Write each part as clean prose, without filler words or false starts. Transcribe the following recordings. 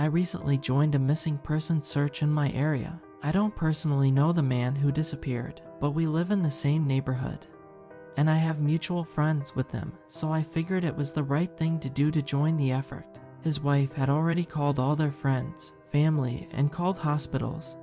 I recently joined a missing person search in my area. I don't personally know the man who disappeared, but we live in the same neighborhood. And I have mutual friends with him, so I figured it was the right thing to do to join the effort. His wife had already called all their friends, family, and called hospitals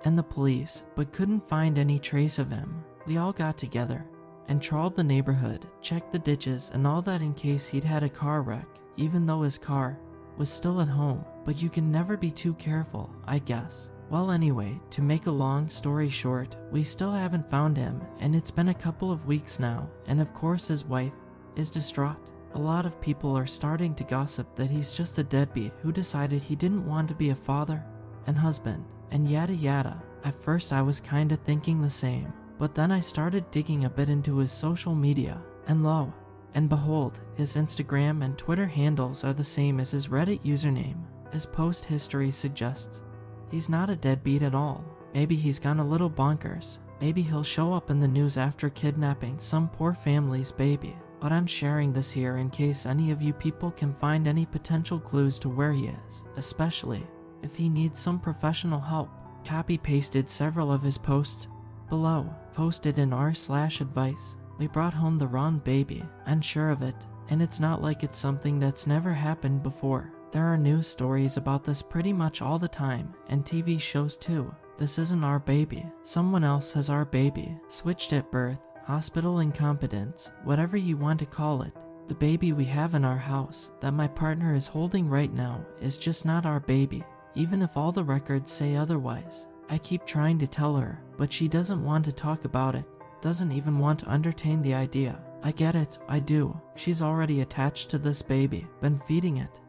and the police, but couldn't find any trace of him. We all got together and trawled the neighborhood, checked the ditches and all that in case he'd had a car wreck, even though his car was still at home. But you can never be too careful, I guess. Well, anyway, to make a long story short, we still haven't found him, and it's been a couple of weeks now, and of course his wife is distraught. A lot of people are starting to gossip that he's just a deadbeat who decided he didn't want to be a father and husband, and yada yada. At first I was kinda thinking the same, but then I started digging a bit into his social media, and lo and behold, his Instagram and Twitter handles are the same as his Reddit username. His post history suggests he's not a deadbeat at all. Maybe he's gone a little bonkers. Maybe he'll show up in the news after kidnapping some poor family's baby. But I'm sharing this here in case any of you people can find any potential clues to where he is, especially if he needs some professional help. Copy-pasted several of his posts below, posted in r/advice. We brought home the wrong baby, I'm sure of it, and it's not like it's something that's never happened before. There are news stories about this pretty much all the time, and TV shows too. This isn't our baby. Someone else has our baby. Switched at birth, hospital incompetence, whatever you want to call it. The baby we have in our house, that my partner is holding right now, is just not our baby, even if all the records say otherwise. I keep trying to tell her, but she doesn't want to talk about it, doesn't even want to entertain the idea. I get it, I do. She's already attached to this baby, been feeding it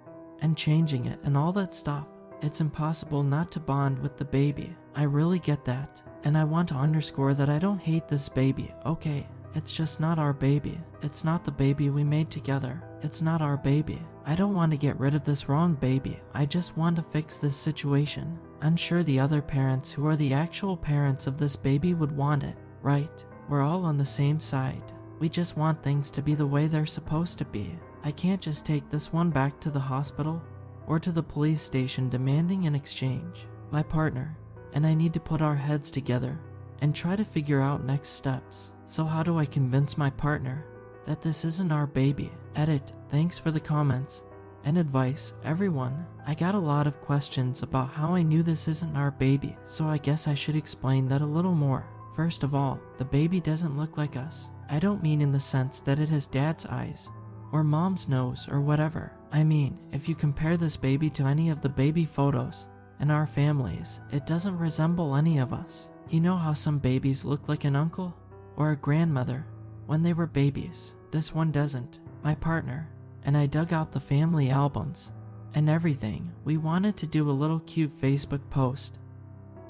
and changing it and all that stuff. It's impossible not to bond with the baby. I really get that. And I want to underscore that I don't hate this baby, okay? It's just not our baby. It's not the baby we made together. It's not our baby. I don't want to get rid of this wrong baby. I just want to fix this situation. I'm sure the other parents who are the actual parents of this baby would want it, right? We're all on the same side. We just want things to be the way they're supposed to be. I can't just take this one back to the hospital or to the police station demanding an exchange. My partner and I need to put our heads together and try to figure out next steps. So how do I convince my partner that this isn't our baby? Edit. Thanks for the comments and advice, everyone. I got a lot of questions about how I knew this isn't our baby, so I guess I should explain that a little more. First of all, the baby doesn't look like us. I don't mean in the sense that it has dad's eyes or mom's nose or whatever. I mean, if you compare this baby to any of the baby photos in our families, it doesn't resemble any of us. You know how some babies look like an uncle or a grandmother when they were babies? This one doesn't. My partner and I dug out the family albums and everything. We wanted to do a little cute Facebook post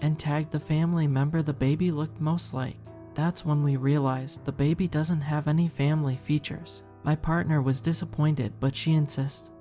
and tagged the family member the baby looked most like. That's when we realized the baby doesn't have any family features. My partner was disappointed, but she insists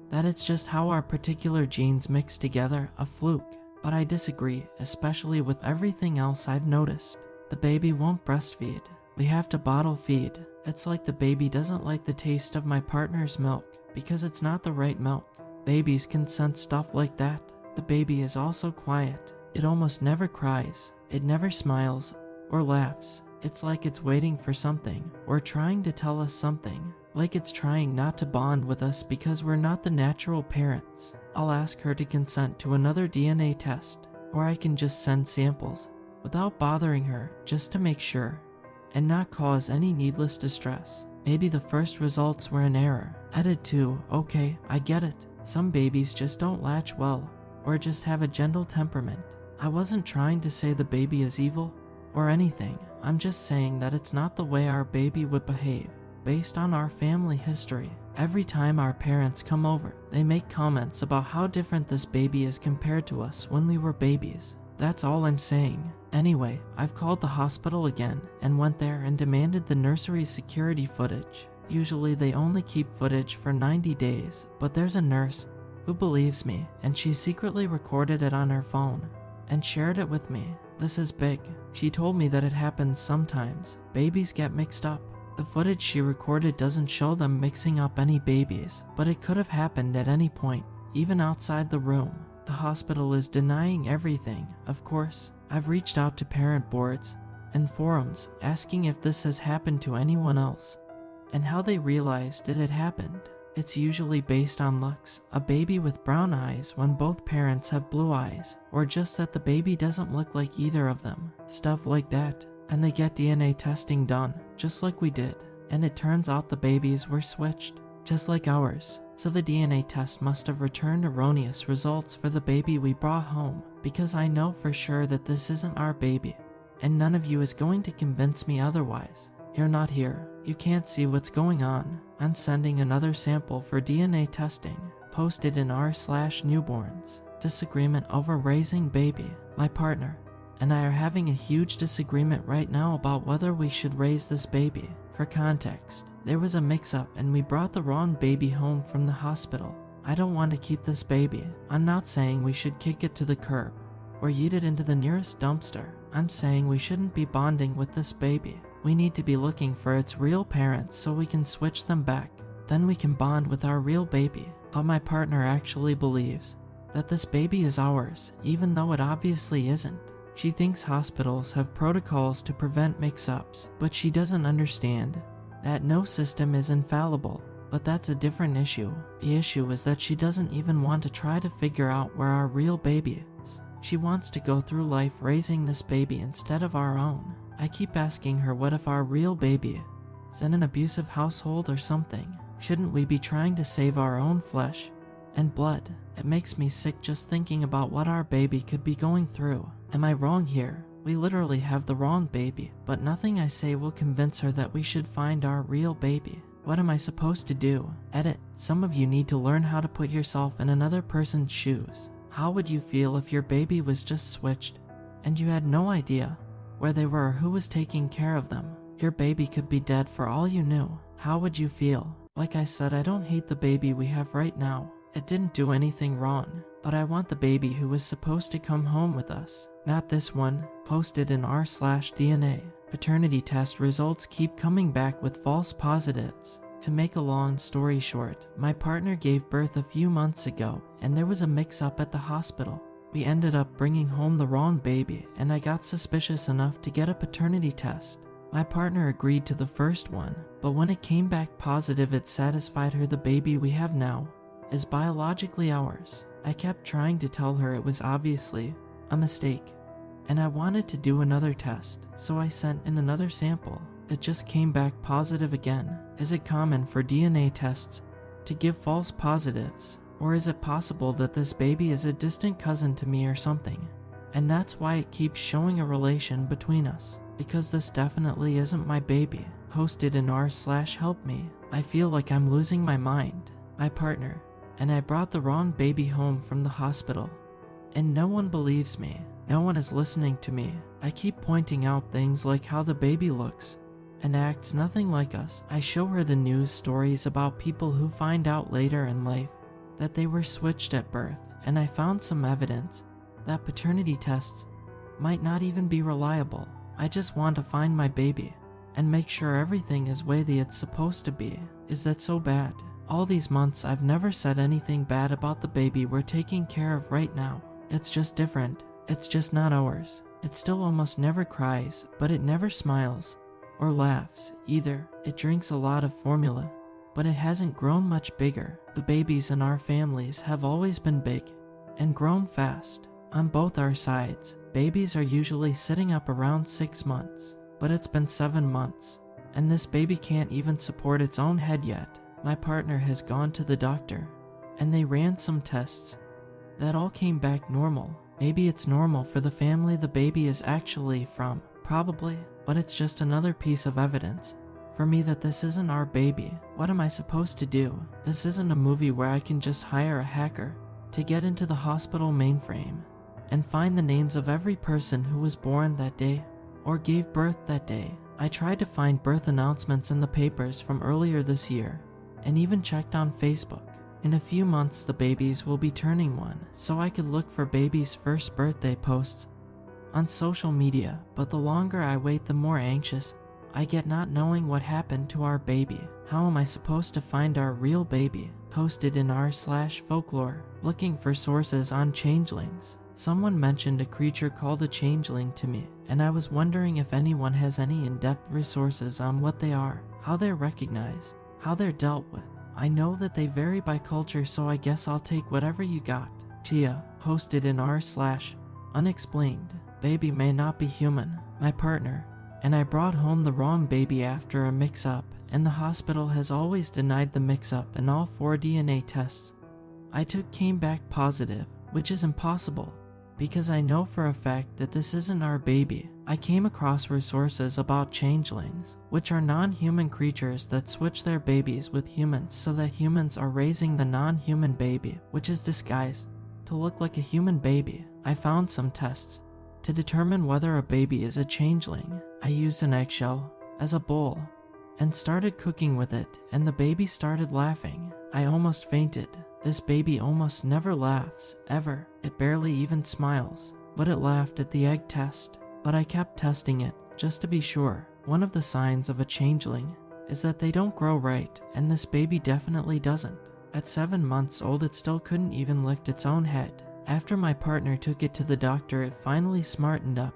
that it's just how our particular genes mix together, a fluke. But I disagree, especially with everything else I've noticed. The baby won't breastfeed. We have to bottle feed. It's like the baby doesn't like the taste of my partner's milk because it's not the right milk. Babies can sense stuff like that. The baby is also quiet. It almost never cries. It never smiles or laughs. It's like it's waiting for something or trying to tell us something. Like it's trying not to bond with us because we're not the natural parents. I'll ask her to consent to another DNA test, or I can just send samples without bothering her just to make sure and not cause any needless distress. Maybe the first results were an error. Edit 2. Okay, I get it. Some babies just don't latch well or just have a gentle temperament. I wasn't trying to say the baby is evil or anything. I'm just saying that it's not the way our baby would behave based on our family history. Every time our parents come over, they make comments about how different this baby is compared to us when we were babies. That's all I'm saying. Anyway, I've called the hospital again and went there and demanded the nursery security footage. Usually they only keep footage for 90 days, but there's a nurse who believes me, and she secretly recorded it on her phone and shared it with me. This is big. She told me that it happens sometimes. Babies get mixed up. The footage she recorded doesn't show them mixing up any babies, but it could have happened at any point. even outside the room. The hospital is denying everything, of course. I've reached out to parent boards and forums asking if this has happened to anyone else and how they realized it had happened. It's usually based on looks, a baby with brown eyes when both parents have blue eyes, or just that the baby doesn't look like either of them, stuff like that. And they get DNA testing done, just like we did, and it turns out the babies were switched, just like ours. So the DNA test must have returned erroneous results for the baby we brought home, because I know for sure that this isn't our baby, and none of you is going to convince me otherwise. You're not here. You can't see what's going on. I'm sending another sample for DNA testing, posted in r/newborns. Disagreement over raising baby. My partner and I are having a huge disagreement right now about whether we should raise this baby. For context, there was a mix-up and we brought the wrong baby home from the hospital. I don't want to keep this baby. I'm not saying we should kick it to the curb or yeet it into the nearest dumpster. I'm saying we shouldn't be bonding with this baby. We need to be looking for its real parents so we can switch them back. Then we can bond with our real baby. But my partner actually believes that this baby is ours, even though it obviously isn't. She thinks hospitals have protocols to prevent mix-ups, but she doesn't understand that no system is infallible. But that's a different issue. The issue is that she doesn't even want to try to figure out where our real baby is. She wants to go through life raising this baby instead of our own. I keep asking her, what if our real baby is in an abusive household or something? Shouldn't we be trying to save our own flesh and blood? It makes me sick just thinking about what our baby could be going through. Am I wrong here? We literally have the wrong baby, but nothing I say will convince her that we should find our real baby. What am I supposed to do? Edit. Some of you need to learn how to put yourself in another person's shoes. How would you feel if your baby was just switched and you had no idea where they were or who was taking care of them? Your baby could be dead for all you knew. How would you feel? Like I said, I don't hate the baby we have right now. It didn't do anything wrong, but I want the baby who was supposed to come home with us, not this one. Posted in r/DNA. Paternity test results keep coming back with false positives. To make a long story short, my partner gave birth a few months ago, and there was a mix-up at the hospital. We ended up bringing home the wrong baby, and I got suspicious enough to get a paternity test. My partner agreed to the first one, but when it came back positive, it satisfied her the baby we have now is biologically ours. I kept trying to tell her it was obviously a mistake, and I wanted to do another test, so I sent in another sample. It just came back positive again. Is it common for DNA tests to give false positives? Or is it possible that this baby is a distant cousin to me or something? And that's why it keeps showing a relation between us. Because this definitely isn't my baby. Posted in r/helpme. I feel like I'm losing my mind. My partner and I brought the wrong baby home from the hospital, and no one believes me. No one is listening to me. I keep pointing out things like how the baby looks and acts nothing like us. I show her the news stories about people who find out later in life that they were switched at birth, and I found some evidence that paternity tests might not even be reliable. I just want to find my baby and make sure everything is the way it's supposed to be. Is that so bad? All these months I've never said anything bad about the baby we're taking care of right now. It's just different. It's just not ours. It still almost never cries, but it never smiles or laughs either. It drinks a lot of formula, but it hasn't grown much bigger. The babies in our families have always been big and grown fast. On both our sides, babies are usually sitting up around 6 months, but it's been 7 months, and this baby can't even support its own head yet. My partner has gone to the doctor, and they ran some tests that all came back normal. Maybe it's normal for the family the baby is actually from, probably, but it's just another piece of evidence for me that this isn't our baby. What am I supposed to do? This isn't a movie where I can just hire a hacker to get into the hospital mainframe and find the names of every person who was born that day or gave birth that day. I tried to find birth announcements in the papers from earlier this year and even checked on Facebook. In a few months the babies will be turning 1, so I could look for baby's first birthday posts on social media, but the longer I wait the more anxious I get not knowing what happened to our baby. How am I supposed to find our real baby? Posted in r/folklore. looking for sources on changelings. Someone mentioned a creature called a changeling to me, and I was wondering if anyone has any in-depth resources on what they are, how they're recognized, how they're dealt with. I know that they vary by culture, so I guess I'll take whatever you got. Tia posted in r/unexplained. Baby may not be human. My partner and I brought home the wrong baby after a mix-up, and the hospital has always denied the mix-up, and all 4 DNA tests I took came back positive, which is impossible because I know for a fact that this isn't our baby. I came across resources about changelings, which are non-human creatures that switch their babies with humans so that humans are raising the non-human baby, which is disguised to look like a human baby. I found some tests to determine whether a baby is a changeling. I used an eggshell as a bowl and started cooking with it, and the baby started laughing. I almost fainted. This baby almost never laughs, ever. It barely even smiles, but it laughed at the egg test. But I kept testing it, just to be sure. One of the signs of a changeling is that they don't grow right, and this baby definitely doesn't. At 7 months old, it still couldn't even lift its own head. After my partner took it to the doctor, it finally smartened up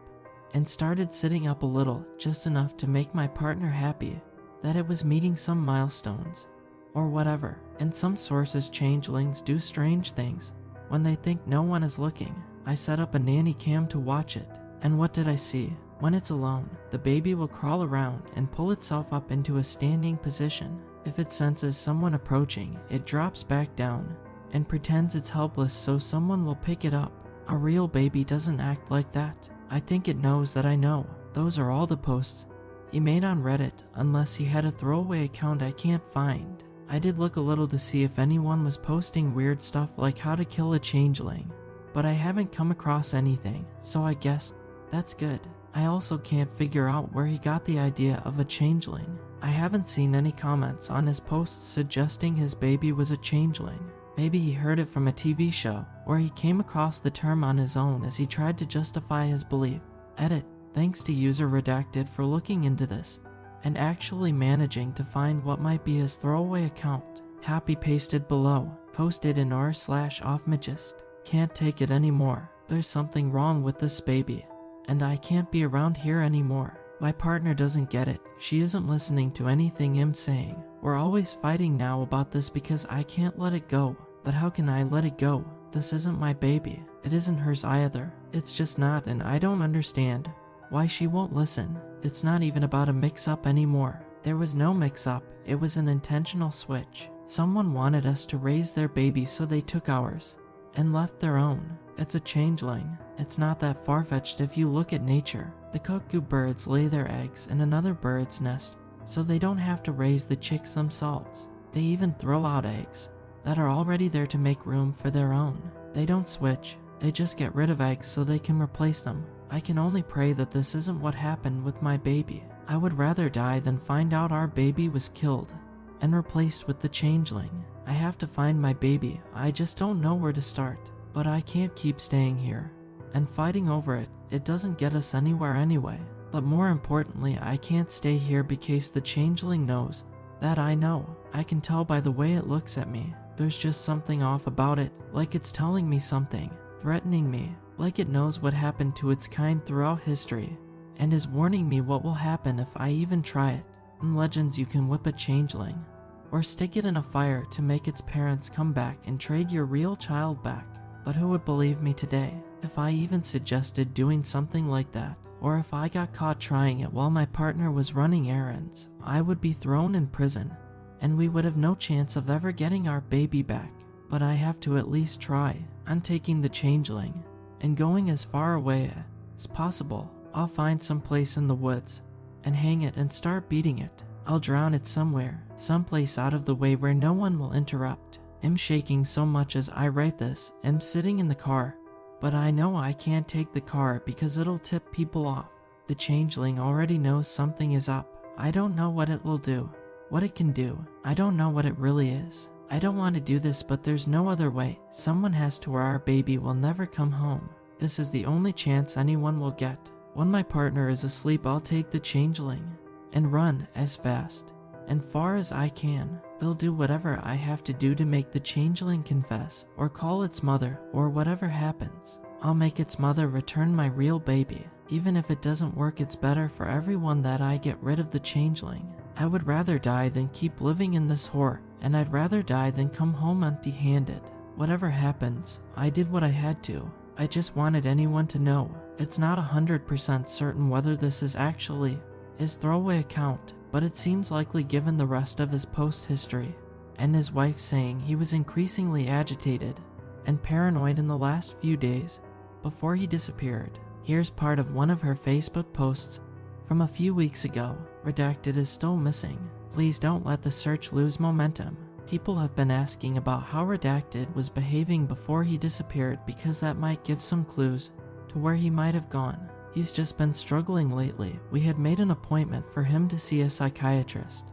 and started sitting up a little, just enough to make my partner happy that it was meeting some milestones or whatever. In some sources, changelings do strange things when they think no one is looking. I set up a nanny cam to watch it, and what did I see? When it's alone, the baby will crawl around and pull itself up into a standing position. If it senses someone approaching, it drops back down and pretends it's helpless so someone will pick it up. A real baby doesn't act like that. I think it knows that I know. Those are all the posts he made on Reddit, unless he had a throwaway account I can't find. I did look a little to see if anyone was posting weird stuff like how to kill a changeling, but I haven't come across anything, so I guess that's good. I also can't figure out where he got the idea of a changeling. I haven't seen any comments on his posts suggesting his baby was a changeling. Maybe he heard it from a TV show, or he came across the term on his own as he tried to justify his belief. Edit. Thanks to user Redacted for looking into this and actually managing to find what might be his throwaway account. Copy pasted below. Posted in r/offmagist. Can't take it anymore. There's something wrong with this baby, and I can't be around here anymore. My partner doesn't get it. She isn't listening to anything I'm saying. We're always fighting now about this because I can't let it go. But how can I let it go? This isn't my baby. It isn't hers either. It's just not, and I don't understand why she won't listen. It's not even about a mix-up anymore. There was no mix-up. It was an intentional switch. Someone wanted us to raise their baby, so they took ours and left their own. It's a changeling. It's not that far-fetched if you look at nature. The cuckoo birds lay their eggs in another bird's nest, so they don't have to raise the chicks themselves. They even throw out eggs that are already there to make room for their own. They don't switch. They just get rid of eggs so they can replace them. I can only pray that this isn't what happened with my baby. I would rather die than find out our baby was killed and replaced with the changeling. I have to find my baby. I just don't know where to start. But I can't keep staying here and fighting over it. It doesn't get us anywhere anyway. But more importantly, I can't stay here because the changeling knows that I know. I can tell by the way it looks at me. There's just something off about it, like it's telling me something, threatening me, like it knows what happened to its kind throughout history, and is warning me what will happen if I even try it. In Legends, you can whip a changeling, or stick it in a fire to make its parents come back and trade your real child back. But who would believe me today if I even suggested doing something like that? Or if I got caught trying it while my partner was running errands, I would be thrown in prison, and we would have no chance of ever getting our baby back. But I have to at least try. I'm taking the changeling and going as far away as possible. I'll find some place in the woods and hang it and start beating it. I'll drown it somewhere, someplace out of the way where no one will interrupt. I'm shaking so much as I write this. I'm sitting in the car, but I know I can't take the car because it'll tip people off. The changeling already knows something is up. I don't know what it will do, what it can do. I don't know what it really is. I don't want to do this, but there's no other way. Someone has to, or our baby will never come home. This is the only chance anyone will get. When my partner is asleep, I'll take the changeling and run as fast and far as I can. They'll do whatever I have to do to make the changeling confess, or call its mother, or whatever happens. I'll make its mother return my real baby. Even if it doesn't work, it's better for everyone that I get rid of the changeling. I would rather die than keep living in this horror, and I'd rather die than come home empty-handed. Whatever happens, I did what I had to. I just wanted anyone to know. It's not 100% certain whether this is actually his throwaway account, but it seems likely given the rest of his post history, and his wife saying he was increasingly agitated and paranoid in the last few days before he disappeared. Here's part of one of her Facebook posts from a few weeks ago. Redacted is still missing. Please don't let the search lose momentum. People have been asking about how Redacted was behaving before he disappeared because that might give some clues to where he might have gone. He's just been struggling lately. We had made an appointment for him to see a psychiatrist,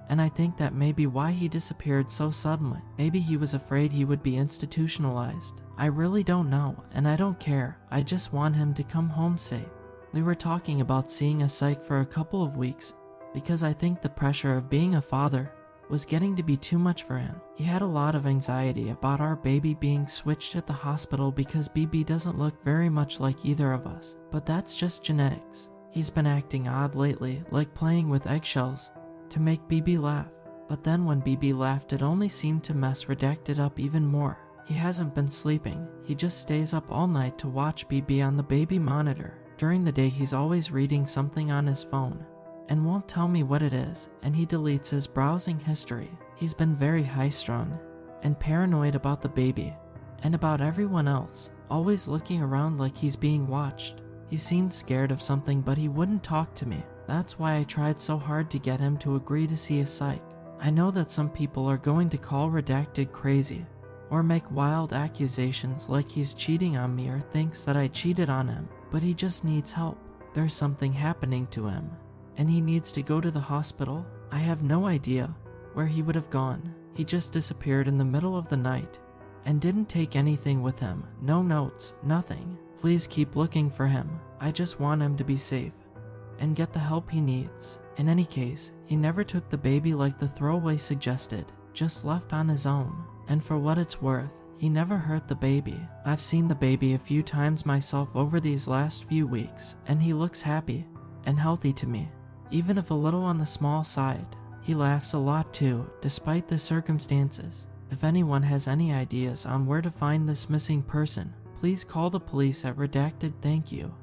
and I think that may be why he disappeared so suddenly. Maybe he was afraid he would be institutionalized. I really don't know, and I don't care. I just want him to come home safe. We were talking about seeing a psych for a couple of weeks because I think the pressure of being a father was getting to be too much for him. He had a lot of anxiety about our baby being switched at the hospital because BB doesn't look very much like either of us, but that's just genetics. He's been acting odd lately, like playing with eggshells to make BB laugh, but then when BB laughed it only seemed to mess Redacted up even more. He hasn't been sleeping. He just stays up all night to watch BB on the baby monitor. During the day he's always reading something on his phone and won't tell me what it is, and he deletes his browsing history. He's been very high-strung and paranoid about the baby and about everyone else, always looking around like he's being watched. He seemed scared of something, but he wouldn't talk to me. That's why I tried so hard to get him to agree to see a psych. I know that some people are going to call Redacted crazy or make wild accusations like he's cheating on me or thinks that I cheated on him, but he just needs help. There's something happening to him, and he needs to go to the hospital. I have no idea where he would have gone. He just disappeared in the middle of the night and didn't take anything with him. No notes, nothing. Please keep looking for him. I just want him to be safe and get the help he needs. In any case, he never took the baby like the throwaway suggested, just left on his own. And for what it's worth, he never hurt the baby. I've seen the baby a few times myself over these last few weeks, and he looks happy and healthy to me, even if a little on the small side. He laughs a lot too, despite the circumstances. If anyone has any ideas on where to find this missing person, please call the police at Redacted. Thank you.